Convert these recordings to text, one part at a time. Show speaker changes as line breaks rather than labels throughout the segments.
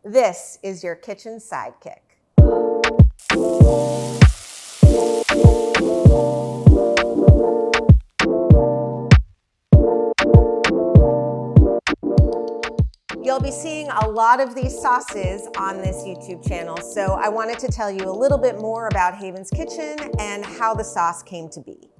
This is your kitchen sidekick. You'll be seeing a lot of these sauces on this YouTube channel, so I wanted to tell you a little bit more about Haven's Kitchen and how the sauce came to be.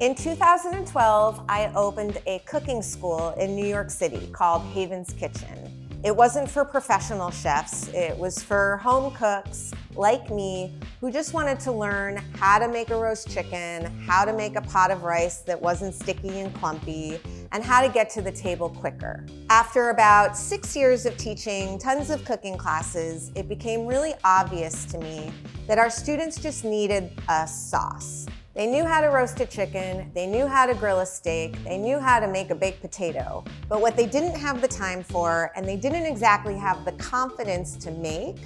In 2012, I opened a cooking school in New York City called Haven's Kitchen. It wasn't for professional chefs, it was for home cooks like me who just wanted to learn how to make a roast chicken, how to make a pot of rice that wasn't sticky and clumpy, and how to get to the table quicker. After about 6 years of teaching tons of cooking classes, it became really obvious to me that our students just needed a sauce. They knew how to roast a chicken, they knew how to grill a steak, they knew how to make a baked potato, but what they didn't have the time for, and they didn't exactly have the confidence to make,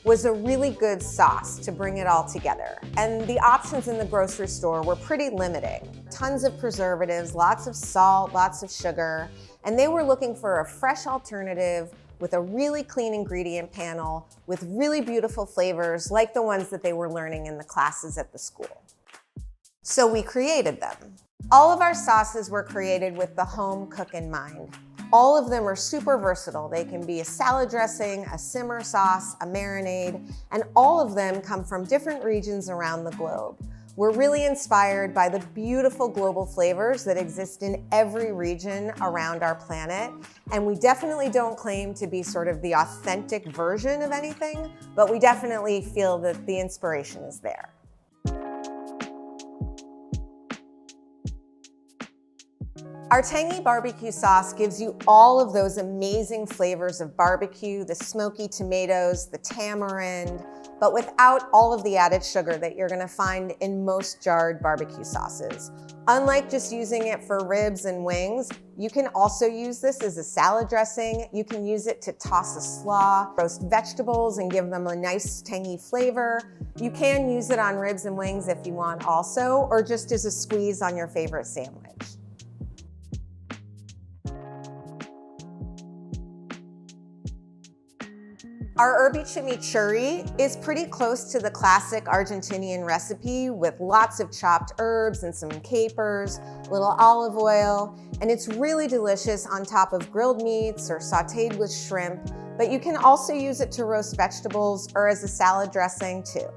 was a really good sauce to bring it all together. And the options in the grocery store were pretty limiting. Tons of preservatives, lots of salt, lots of sugar, and they were looking for a fresh alternative with a really clean ingredient panel, with really beautiful flavors like the ones that they were learning in the classes at the school. So we created them. All of our sauces were created with the home cook in mind. All of them are super versatile. They can be a salad dressing, a simmer sauce, a marinade, and all of them come from different regions around the globe. We're really inspired by the beautiful global flavors that exist in every region around our planet, and we definitely don't claim to be sort of the authentic version of anything, but we definitely feel that the inspiration is there. Our tangy barbecue sauce gives you all of those amazing flavors of barbecue, the smoky tomatoes, the tamarind, but without all of the added sugar that you're gonna find in most jarred barbecue sauces. Unlike just using it for ribs and wings, you can also use this as a salad dressing. You can use it to toss a slaw, roast vegetables and give them a nice tangy flavor. You can use it on ribs and wings if you want also, or just as a squeeze on your favorite sandwich. Our herby chimichurri is pretty close to the classic Argentinian recipe with lots of chopped herbs and some capers, a little olive oil, and it's really delicious on top of grilled meats or sauteed with shrimp, but you can also use it to roast vegetables or as a salad dressing too.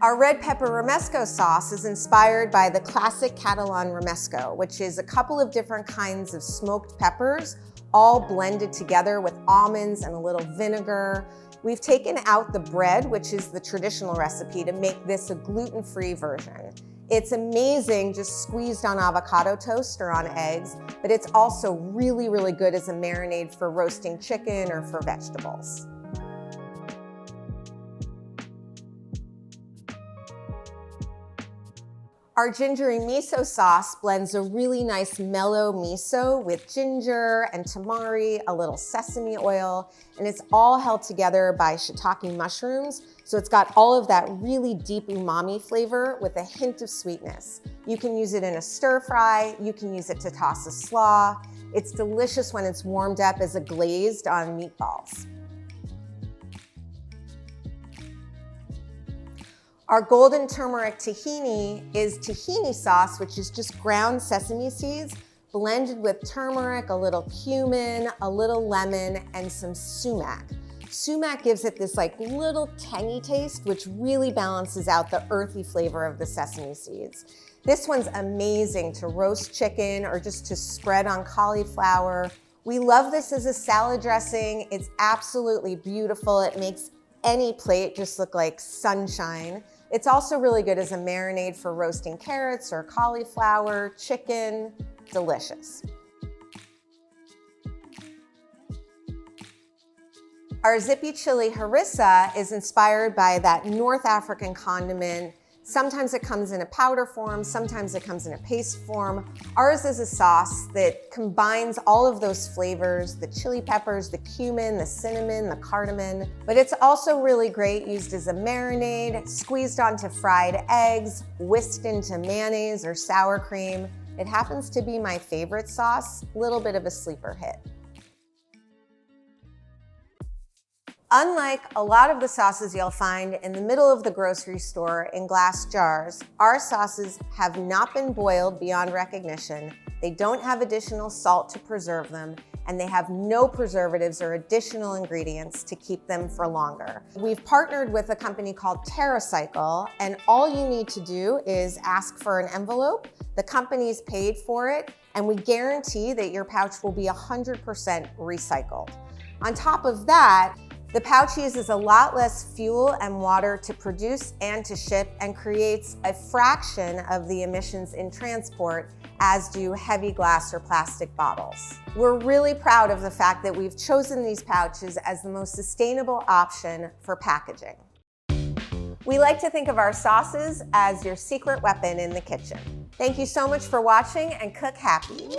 Our red pepper romesco sauce is inspired by the classic Catalan romesco, which is a couple of different kinds of smoked peppers, all blended together with almonds and a little vinegar. We've taken out the bread, which is the traditional recipe, to make this a gluten-free version. It's amazing just squeezed on avocado toast or on eggs, but it's also really, really good as a marinade for roasting chicken or for vegetables. Our gingery miso sauce blends a really nice mellow miso with ginger and tamari, a little sesame oil, and it's all held together by shiitake mushrooms. So it's got all of that really deep umami flavor with a hint of sweetness. You can use it in a stir fry, you can use it to toss a slaw. It's delicious when it's warmed up as a glazed on meatballs. Our golden turmeric tahini is tahini sauce, which is just ground sesame seeds blended with turmeric, a little cumin, a little lemon, and some sumac. Sumac gives it this like little tangy taste, which really balances out the earthy flavor of the sesame seeds. This one's amazing to roast chicken or just to spread on cauliflower. We love this as a salad dressing. It's absolutely beautiful. It makes any plate just look like sunshine. It's also really good as a marinade for roasting carrots or cauliflower, chicken, delicious. Our zippy chili harissa is inspired by that North African condiment. Sometimes it comes in a powder form, sometimes it comes in a paste form. Ours is a sauce that combines all of those flavors, the chili peppers, the cumin, the cinnamon, the cardamom, but it's also really great used as a marinade, squeezed onto fried eggs, whisked into mayonnaise or sour cream. It happens to be my favorite sauce, little bit of a sleeper hit. Unlike a lot of the sauces you'll find in the middle of the grocery store in glass jars, our sauces have not been boiled beyond recognition. They don't have additional salt to preserve them, and they have no preservatives or additional ingredients to keep them for longer. We've partnered with a company called TerraCycle, and all you need to do is ask for an envelope. The company's paid for it, and we guarantee that your pouch will be 100% recycled. On top of that, the pouch uses a lot less fuel and water to produce and to ship and creates a fraction of the emissions in transport as do heavy glass or plastic bottles. We're really proud of the fact that we've chosen these pouches as the most sustainable option for packaging. We like to think of our sauces as your secret weapon in the kitchen. Thank you so much for watching, and cook happy.